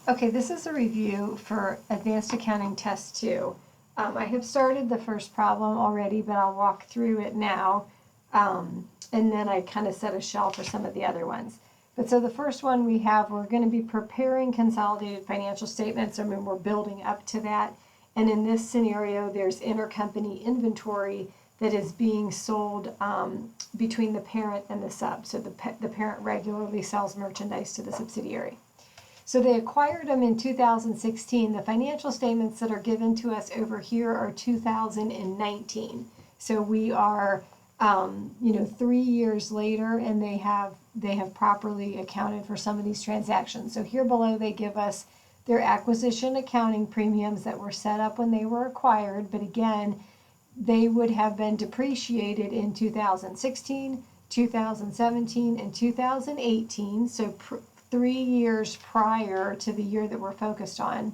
Okay, this is a review for Advanced Accounting Test 2. I have started the first problem already, but I'll walk through it now, and then I kind of set a shell for some of the other ones. But so the first one we're going to be preparing consolidated financial statements. I mean, we're building up to that. And in this scenario, there's intercompany inventory that is being sold between the parent and the sub. So the parent regularly sells merchandise to the subsidiary. So they acquired them in 2016. The financial statements that are given to us over here are 2019. So we are, 3 years later, and they have properly accounted for some of these transactions. So here below they give us their acquisition accounting premiums that were set up when they were acquired. But again, they would have been depreciated in 2016, 2017, and 2018. So 3 years prior to the year that we're focused on.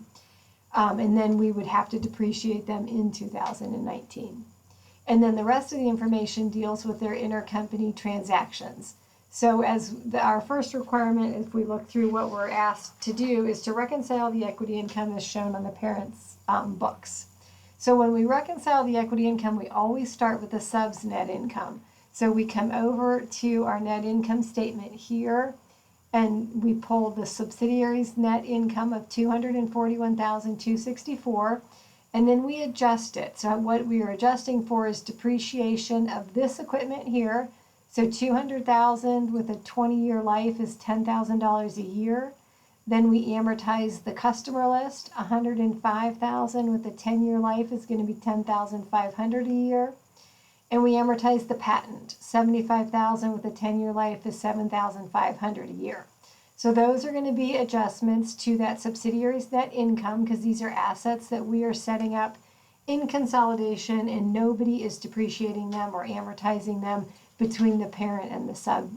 And then we would have to depreciate them in 2019. And then the rest of the information deals with their intercompany transactions. So our first requirement, if we look through what we're asked to do, is to reconcile the equity income as shown on the parent's books. So when we reconcile the equity income, we always start with the sub's net income. So we come over to our net income statement here, and we pull the subsidiary's net income of $241,264, and then we adjust it. So what we are adjusting for is depreciation of this equipment here. So $200,000 with a 20-year life is $10,000 a year. Then we amortize the customer list. $105,000 with a 10-year life is going to be $10,500 a year. And we amortize the patent. $75,000 with a 10-year life is $7,500 a year. So those are going to be adjustments to that subsidiary's net income, because these are assets that we are setting up in consolidation and nobody is depreciating them or amortizing them between the parent and the sub.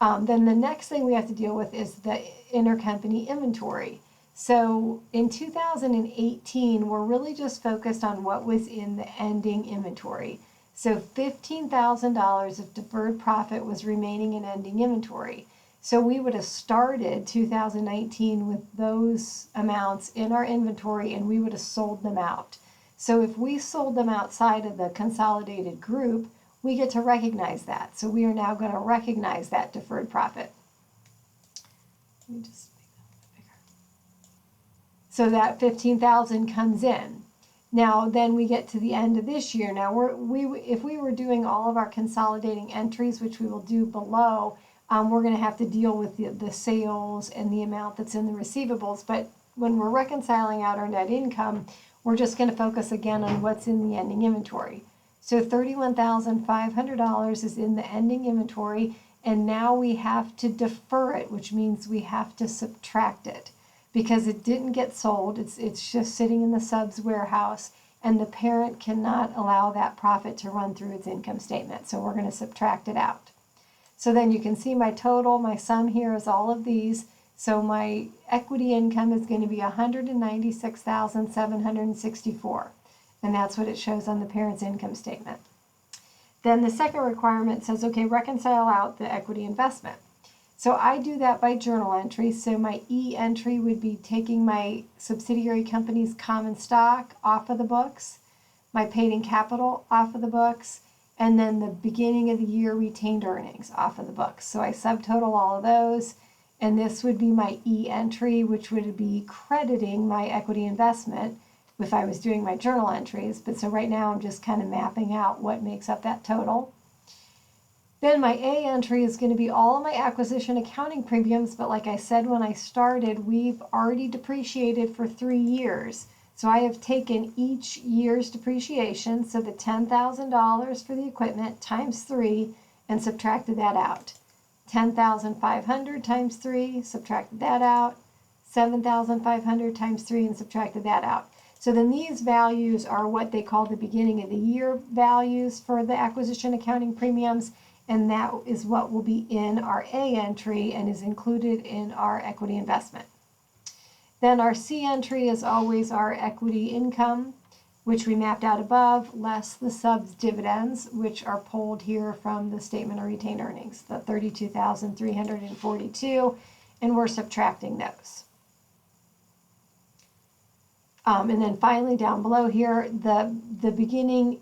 Then the next thing we have to deal with is the intercompany inventory. So in 2018, we're really just focused on what was in the ending inventory. So $15,000 of deferred profit was remaining in ending inventory. So we would have started 2019 with those amounts in our inventory and we would have sold them out. So if we sold them outside of the consolidated group, we get to recognize that. So we are now going to recognize that deferred profit. Let me just make that a little bigger. So that $15,000 comes in. Now, then we get to the end of this year. Now, if we were doing all of our consolidating entries, which we will do below, we're going to have to deal with the sales and the amount that's in the receivables. But when we're reconciling out our net income, we're just going to focus again on what's in the ending inventory. So $31,500 is in the ending inventory, and now we have to defer it, which means we have to subtract it, because it didn't get sold. It's just sitting in the sub's warehouse, and the parent cannot allow that profit to run through its income statement. So we're going to subtract it out. So then you can see my total, my sum here is all of these. So my equity income is going to be $196,764. And that's what it shows on the parent's income statement. Then the second requirement says, okay, reconcile out the equity investment. So I do that by journal entry. So my E entry would be taking my subsidiary company's common stock off of the books, my paid in capital off of the books, and then the beginning of the year retained earnings off of the books. So I subtotal all of those, and this would be my E entry, which would be crediting my equity investment if I was doing my journal entries. But so right now I'm just kind of mapping out what makes up that total. Then my A entry is going to be all of my acquisition accounting premiums, but like I said when I started, we've already depreciated for 3 years. So I have taken each year's depreciation, so the $10,000 for the equipment times 3, and subtracted that out. $10,500 times 3, subtracted that out. $7,500 times 3, and subtracted that out. So then these values are what they call the beginning of the year values for the acquisition accounting premiums, and that is what will be in our A entry and is included in our equity investment. Then our C entry is always our equity income, which we mapped out above, less the subs dividends, which are pulled here from the statement of retained earnings, the $32,342, and we're subtracting those. And then finally down below here, the beginning,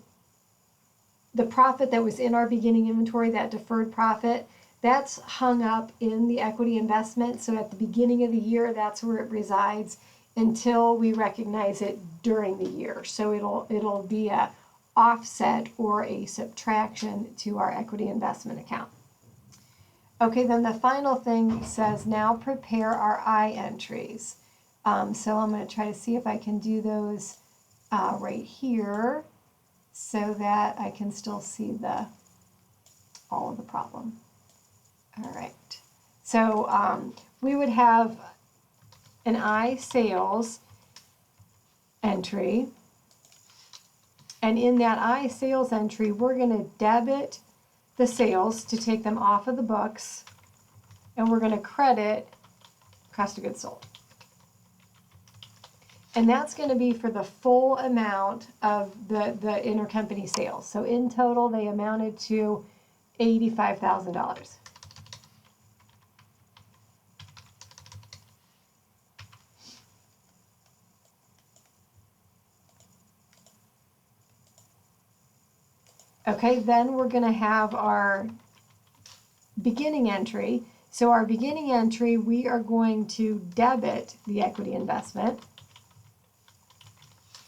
the profit that was in our beginning inventory, that deferred profit, that's hung up in the equity investment. So at the beginning of the year, that's where it resides until we recognize it during the year. So it'll be a offset or a subtraction to our equity investment account. Okay, then the final thing says now prepare our I entries. So I'm going to try to see if I can do those right here so that I can still see all of the problem. All right, so we would have an I sales entry, and in that I sales entry, we're going to debit the sales to take them off of the books, and we're going to credit cost of goods sold. And that's going to be for the full amount of the intercompany sales. So in total, they amounted to $85,000. Okay, then we're going to have our beginning entry. So our beginning entry, we are going to debit the equity investment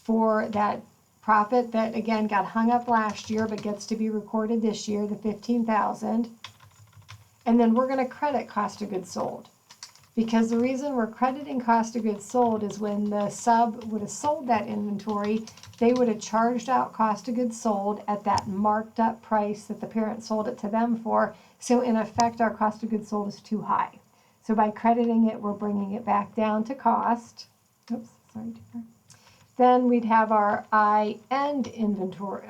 for that profit that, again, got hung up last year but gets to be recorded this year, the $15,000. And then we're going to credit cost of goods sold. Because the reason we're crediting cost of goods sold is when the sub would have sold that inventory, they would have charged out cost of goods sold at that marked up price that the parent sold it to them for. So in effect, our cost of goods sold is too high. So by crediting it, we're bringing it back down to cost. Oops, sorry, Jennifer. Then we'd have our I end inventory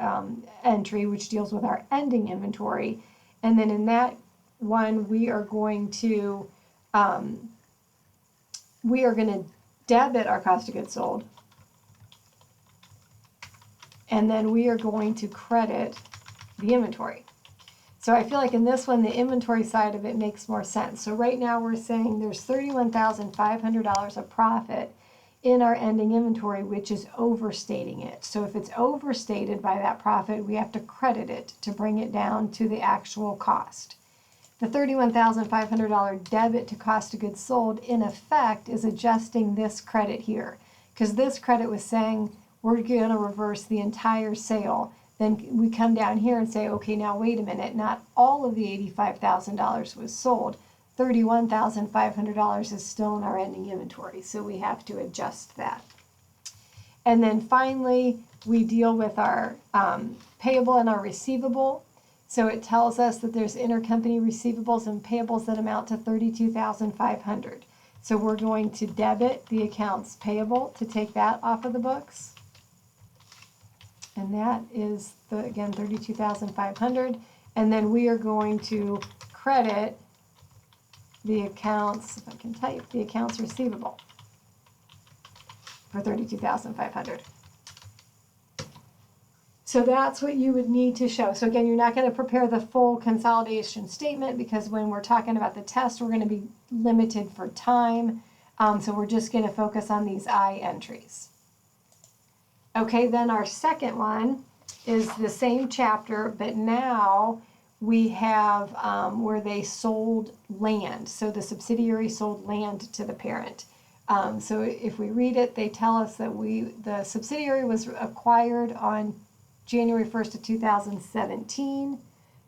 entry, which deals with our ending inventory. And then in that one, we are going to debit our cost of goods sold. And then we are going to credit the inventory. So I feel like in this one, the inventory side of it makes more sense. So right now we're saying there's $31,500 of profit in our ending inventory, which is overstating it. So if it's overstated by that profit, we have to credit it to bring it down to the actual cost. The $31,500 debit to cost of goods sold, in effect, is adjusting this credit here. Because this credit was saying we're going to reverse the entire sale. Then we come down here and say, okay, now wait a minute, not all of the $85,000 was sold. $31,500 is still in our ending inventory, so we have to adjust that. And then finally, we deal with our payable and our receivable. So it tells us that there's intercompany receivables and payables that amount to $32,500. So we're going to debit the accounts payable to take that off of the books. And that is, again, $32,500. And then we are going to credit the accounts, if I can type, the accounts receivable for $32,500. So that's what you would need to show. So again, you're not going to prepare the full consolidation statement because when we're talking about the test, we're going to be limited for time. So we're just going to focus on these I entries. Okay, then our second one is the same chapter, but now we have where they sold land. So the subsidiary sold land to the parent. So if we read it, they tell us that the subsidiary was acquired on January 1st of 2017.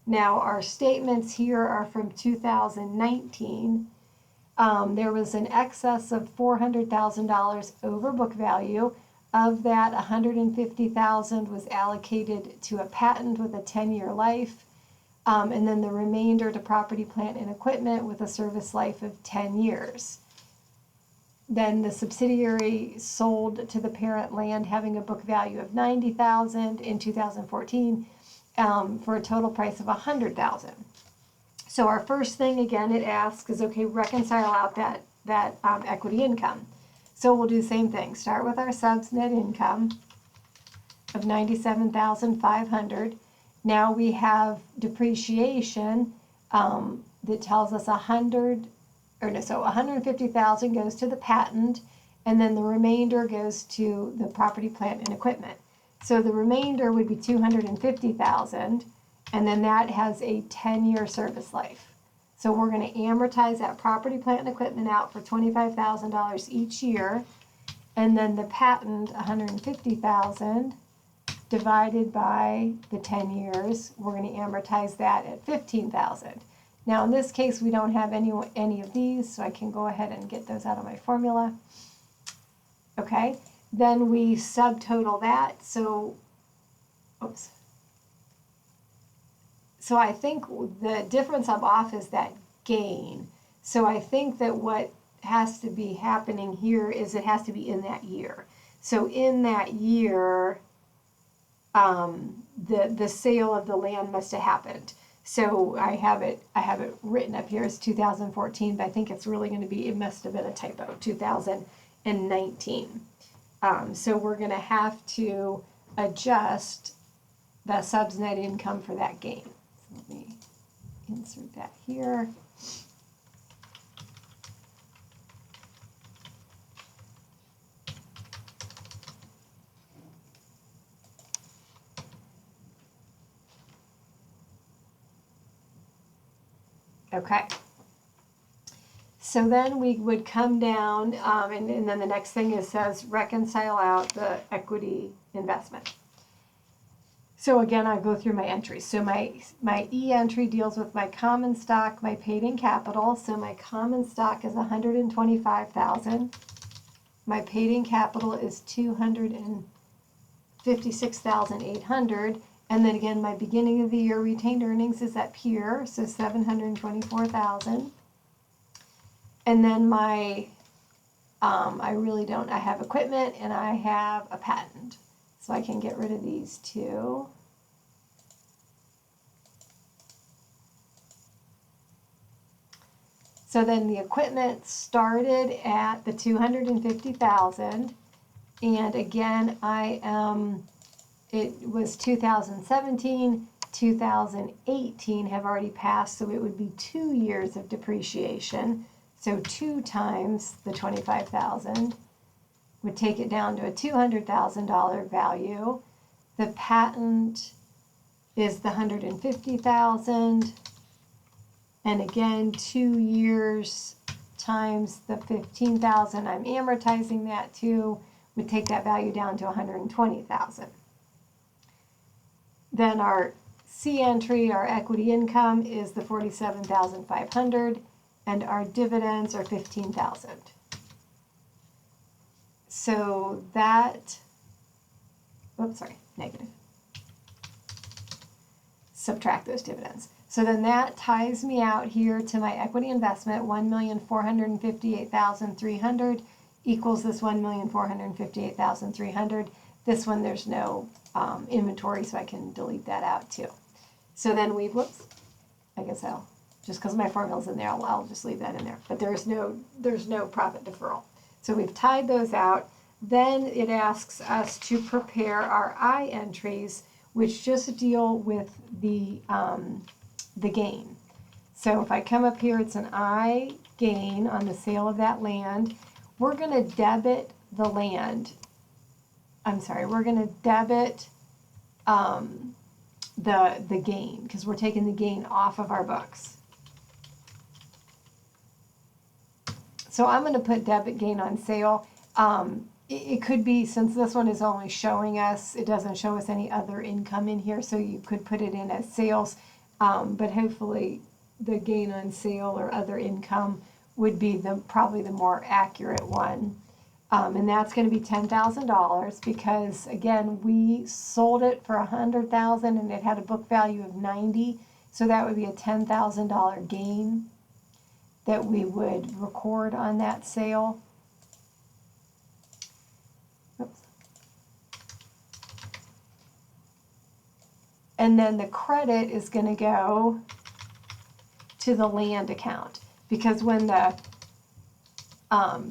Now our statements here are from 2019. There was an excess of $400,000 over book value. Of that, $150,000 was allocated to a patent with a 10-year life. And then the remainder to property, plant, and equipment with a service life of 10 years. Then the subsidiary sold to the parent land having a book value of $90,000 in 2014 for a total price of $100,000. So our first thing, again, it asks is, okay, reconcile out that equity income. So we'll do the same thing. Start with our subs net income of $97,500. Now we have depreciation that tells us $150,000 goes to the patent, and then the remainder goes to the property, plant, and equipment. So the remainder would be $250,000, and then that has a 10-year service life. So we're going to amortize that property, plant, and equipment out for $25,000 each year, and then the patent, $150,000, divided by the 10 years, we're going to amortize that at $15,000. Now in this case, we don't have any of these, so I can go ahead and get those out of my formula. Okay, then we subtotal that, so, oops. So I think the difference I'm off is that gain. So I think that what has to be happening here is it has to be in that year. So in that year, the sale of the land must have happened. So I have it written up here as 2014, but I think it's really going to be, it must have been a typo, 2019. So we're going to have to adjust the subs net income for that gain. So let me insert that here. Okay. So then we would come down, and then the next thing is says reconcile out the equity investment. So again, I go through my entries. So my E entry deals with my common stock, my paid-in capital. So my common stock is $125,000. My paid-in capital is $256,800. And then again, my beginning of the year retained earnings is up here, so $724,000. And then my, I have equipment and I have a patent. So I can get rid of these two. So then the equipment started at the $250,000. And again, it was 2017, 2018 have already passed, so it would be 2 years of depreciation. So 2 times the 25,000 would take it down to a $200,000 value. The patent is the 150,000, and again 2 years times the 15,000 I'm amortizing that to would take that value down to 120,000. Then our C entry, our equity income, is the 47,500, and our dividends are 15,000. So that, oops, sorry, negative. Subtract those dividends. So then that ties me out here to my equity investment, 1,458,300 equals this 1,458,300. This one, there's no inventory, so I can delete that out too. So then we, whoops, I guess just because my formula's in there, I'll just leave that in there. But there's no profit deferral. So we've tied those out. Then it asks us to prepare our I entries, which just deal with the gain. So if I come up here, it's an I gain on the sale of that land. We're going to debit the land. I'm sorry, we're going to debit the gain because we're taking the gain off of our books. So I'm going to put debit gain on sale. It could be, since this one is only showing us, it doesn't show us any other income in here, so you could put it in as sales, but hopefully the gain on sale or other income would be probably the more accurate one. And that's going to be $10,000 because, again, we sold it for $100,000 and it had a book value of $90,000, so that would be a $10,000 gain that we would record on that sale. Oops. And then the credit is going to go to the land account because when the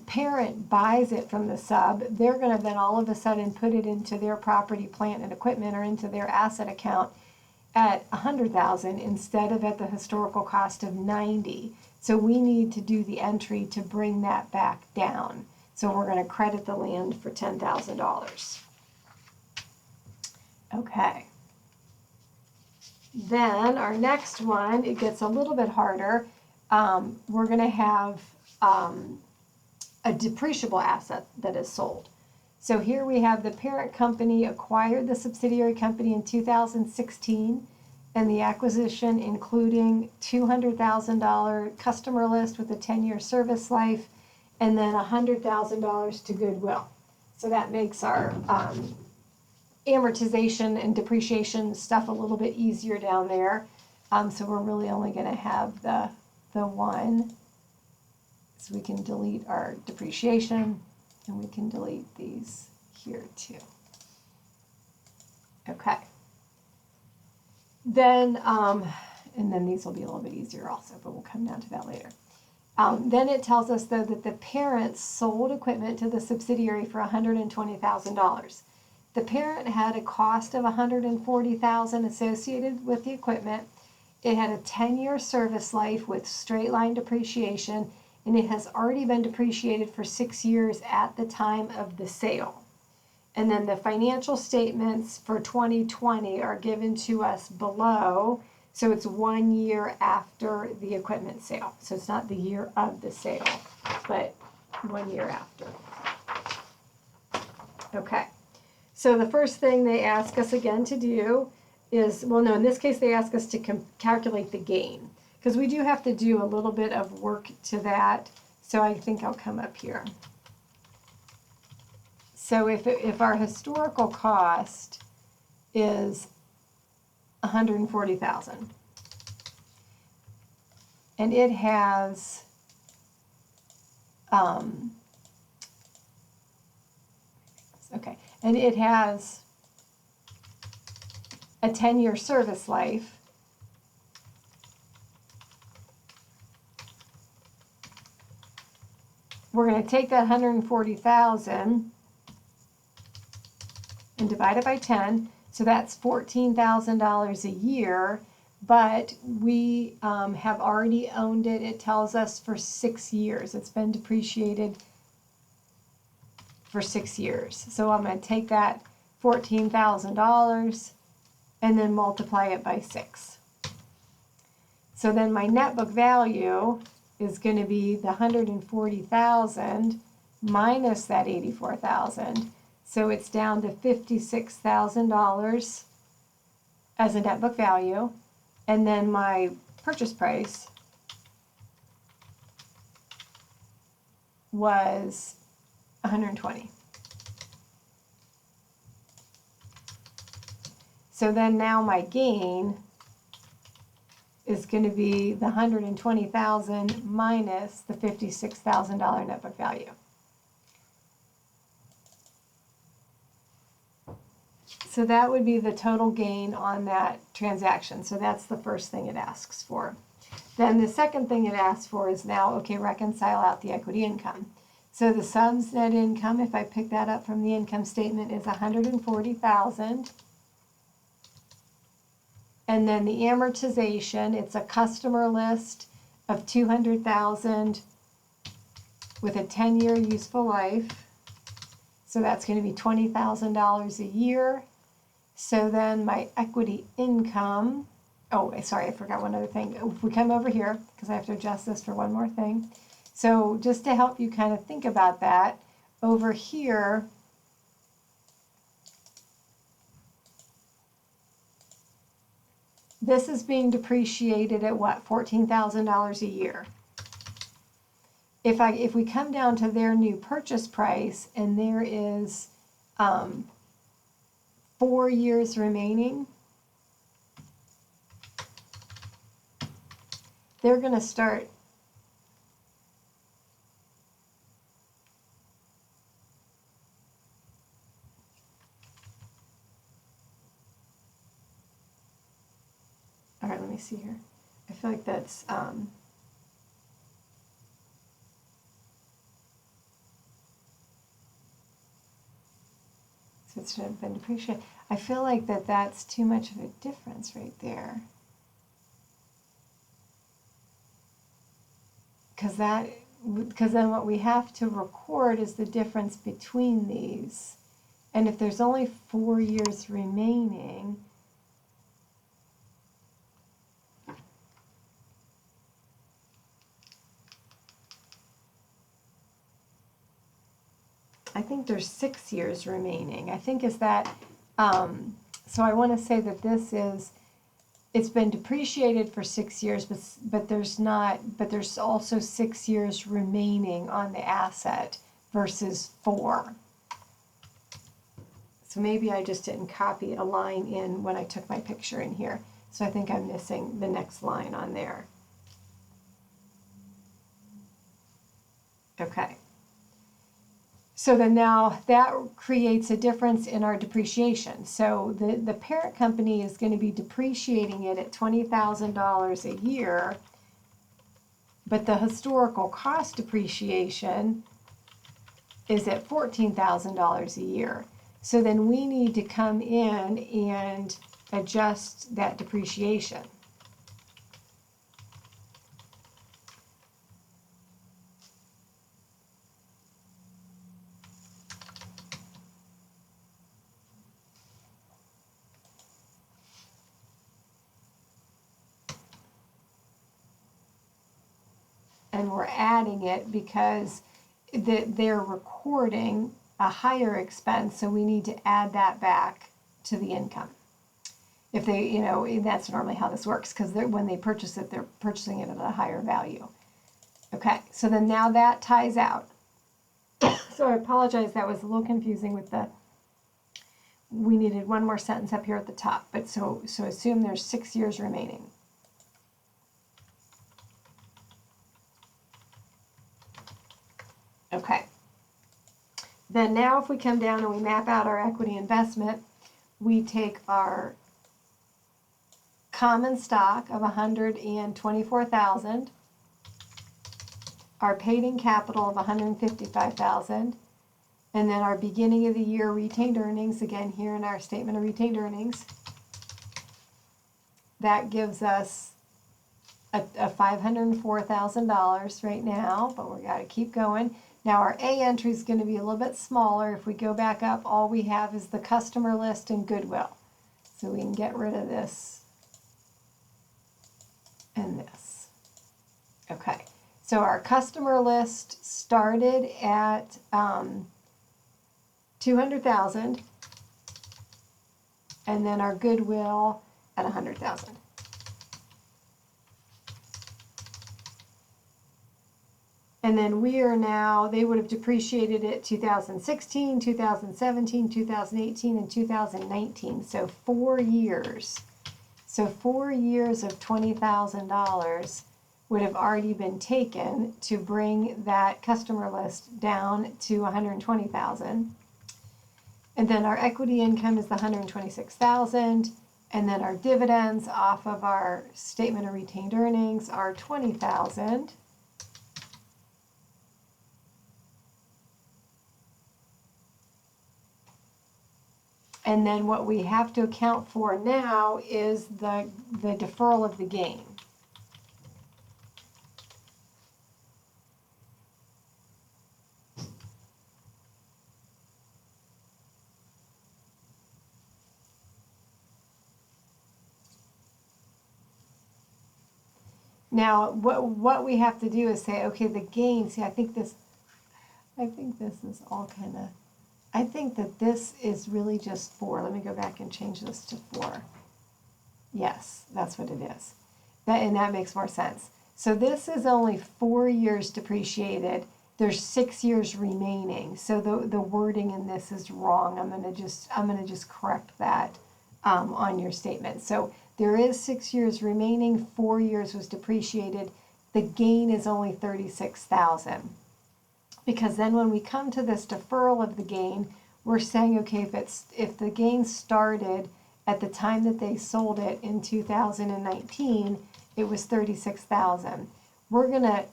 parent buys it from the sub, they're going to then all of a sudden put it into their property, plant, and equipment or into their asset account at $100,000 instead of at the historical cost of $90,000. So we need to do the entry to bring that back down. So we're going to credit the land for $10,000. Okay. Then our next one, it gets a little bit harder. We're going to have a depreciable asset that is sold. So here we have the parent company acquired the subsidiary company in 2016, and the acquisition including $200,000 customer list with a 10-year service life, and then $100,000 to goodwill. So that makes our amortization and depreciation stuff a little bit easier down there. So we're really only going to have the one. So we can delete our depreciation, and we can delete these here too. Okay. Then, and then these will be a little bit easier also, but we'll come down to that later. Then it tells us, though, that the parent sold equipment to the subsidiary for $120,000. The parent had a cost of $140,000 associated with the equipment. It had a 10-year service life with straight line depreciation, and it has already been depreciated for 6 years at the time of the sale. And then the financial statements for 2020 are given to us below. So it's 1 year after the equipment sale. So it's not the year of the sale, but 1 year after. Okay. So the first thing they ask us again to do is, well, no, in this case they ask us to calculate the gain, because we do have to do a little bit of work to that. So I think I'll come up here. So if our historical cost is $140,000, and it has okay, and it has a 10-year service life, we're going to take that $140,000 and divide it by 10, so that's $14,000 a year, but we have already owned it. It tells us for 6 years. It's been depreciated for 6 years. So I'm going to take that $14,000 and then multiply it by 6. So then my net book value is going to be the $140,000 minus that $84,000. So it's down to $56,000 as a net book value. And then my purchase price was $120,000. So then now my gain is going to be the $120,000 minus the $56,000 net book value. So that would be the total gain on that transaction. So that's the first thing it asks for. Then the second thing it asks for is now, okay, reconcile out the equity income. So the sub's net income, if I pick that up from the income statement, is $140,000. And then the amortization, it's a customer list of $200,000 with a 10-year useful life. So that's going to be $20,000 a year. So then my equity income, oh, sorry, I forgot one other thing. If we come over here, because I have to adjust this for one more thing. So just to help you kind of think about that, over here, this is being depreciated at what, $14,000 a year. If we come down to their new purchase price and there is 4 years remaining, they're going to start all right, let me see here. I feel like that's so it should have been depreciated. I feel like that's too much of a difference right there. Because that because then what we have to record is the difference between these. And if there's only 4 years remaining, I think there's 6 years remaining. I think is that, so I want to say that this is, it's been depreciated for 6 years, but there's not, but there's also 6 years remaining on the asset versus 4. So maybe I just didn't copy a line in when I took my picture in here. So I think I'm missing the next line on there. Okay. So then now that creates a difference in our depreciation. So the parent company is going to be depreciating it at $20,000 a year, but the historical cost depreciation is at $14,000 a year. So then we need to come in and adjust that depreciation. And we're adding it because they're recording a higher expense, so we need to add that back to the income. If they, you know, that's normally how this works, because when they purchase it, they're purchasing it at a higher value. Okay, so then now that ties out. So I apologize, that was a little confusing with the, we needed one more sentence up here at the top, but so assume there's 6 years remaining. Okay. Then now if we come down and we map out our equity investment, we take our common stock of $124,000, our paid-in capital of $155,000, and then our beginning of the year retained earnings, again here in our statement of retained earnings. That gives us a $504,000 right now, but we got to keep going. Now our A entry is going to be a little bit smaller. If we go back up, all we have is the customer list and goodwill. So we can get rid of this and this. Okay, so our customer list started at 200,000, and then our goodwill at 100,000. And then we are now, they would have depreciated it 2016, 2017, 2018, and 2019. So 4 years. So 4 years of $20,000 would have already been taken to bring that customer list down to 120,000. And then our equity income is the 126,000. And then our dividends off of our statement of retained earnings are 20,000. And then what we have to account for now is the deferral of the gain. Now, what we have to do is say, okay, the gain, see, I think this is all kind of, I think that this is really just 4. Let me go back and change this to 4. Yes, that's what it is. And that makes more sense. So this is only 4 years depreciated. There's 6 years remaining. So the wording in this is wrong. I'm gonna just correct that on your statement. So there is 6 years remaining. 4 years was depreciated. The gain is only 36,000. Because then when we come to this deferral of the gain, we're saying, okay, if the gain started at the time that they sold it in 2019, it was 36,000. We're going to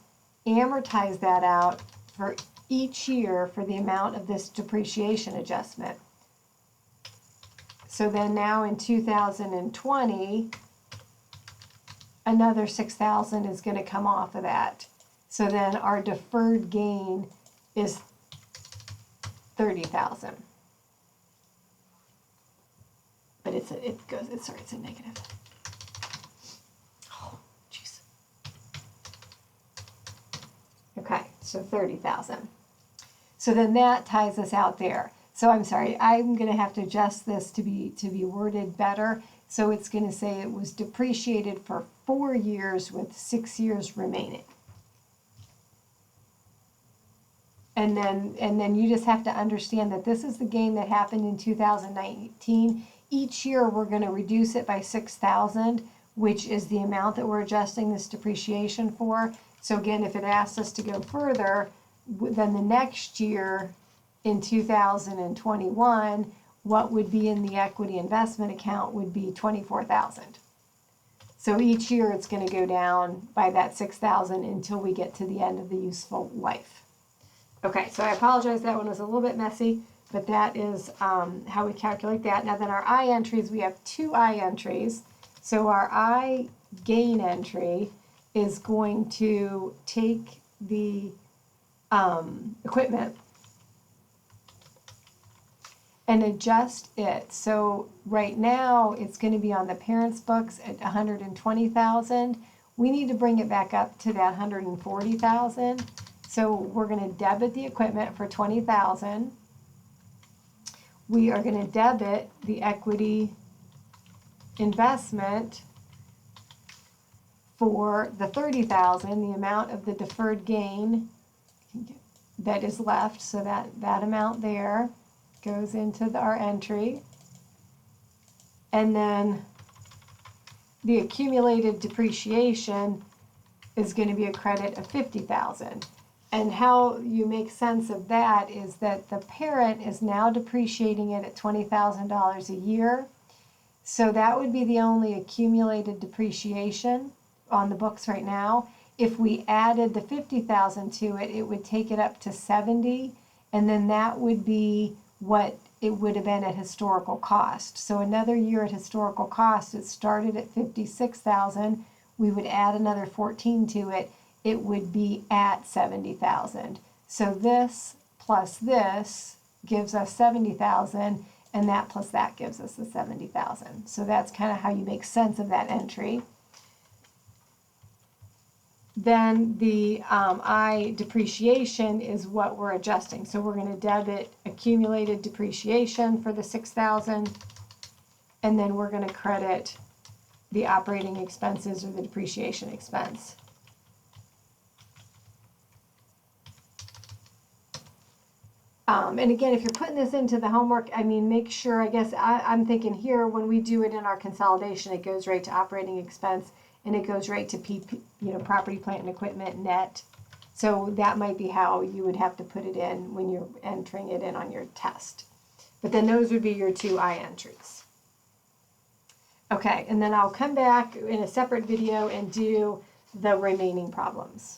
amortize that out for each year for the amount of this depreciation adjustment. So then now in 2020, another 6,000 is going to come off of that. So then our deferred gain is 30,000. But it's a negative. Oh, jeez. Okay, so 30,000. So then that ties us out there. So I'm sorry, I'm going to have to adjust this to be worded better. So it's going to say it was depreciated for 4 years with 6 years remaining. And then you just have to understand that this is the gain that happened in 2019. Each year we're going to reduce it by 6,000, which is the amount that we're adjusting this depreciation for. So again, if it asks us to go further, then the next year in 2021, what would be in the equity investment account would be 24,000. So each year it's going to go down by that 6,000 until we get to the end of the useful life. Okay, so I apologize, that one was a little bit messy, but that is how we calculate that. Now then our I entries, we have 2 I entries. So our I gain entry is going to take the equipment and adjust it. So right now it's going to be on the parents' books at 120,000. We need to bring it back up to that 140,000. So we're going to debit the equipment for 20,000. We are going to debit the equity investment for the 30,000, the amount of the deferred gain that is left. So that amount there goes into our entry. And then the accumulated depreciation is going to be a credit of 50,000. And how you make sense of that is that the parent is now depreciating it at $20,000 a year. So that would be the only accumulated depreciation on the books right now. If we added the 50,000 to it, it would take it up to 70, and then that would be what it would have been at historical cost. So another year at historical cost, it started at 56,000. We would add another 14 to it. It would be at 70,000. So this plus this gives us 70,000, and that plus that gives us the 70,000. So that's kind of how you make sense of that entry. Then the I depreciation is what we're adjusting. So we're going to debit accumulated depreciation for the 6,000, and then we're going to credit the operating expenses or the depreciation expense. And again, if you're putting this into the homework, I mean, make sure, I guess I'm thinking here, when we do it in our consolidation, it goes right to operating expense, and it goes right to property, plant, and equipment net. So that might be how you would have to put it in when you're entering it in on your test. But then those would be your 2 I entries. Okay, and then I'll come back in a separate video and do the remaining problems.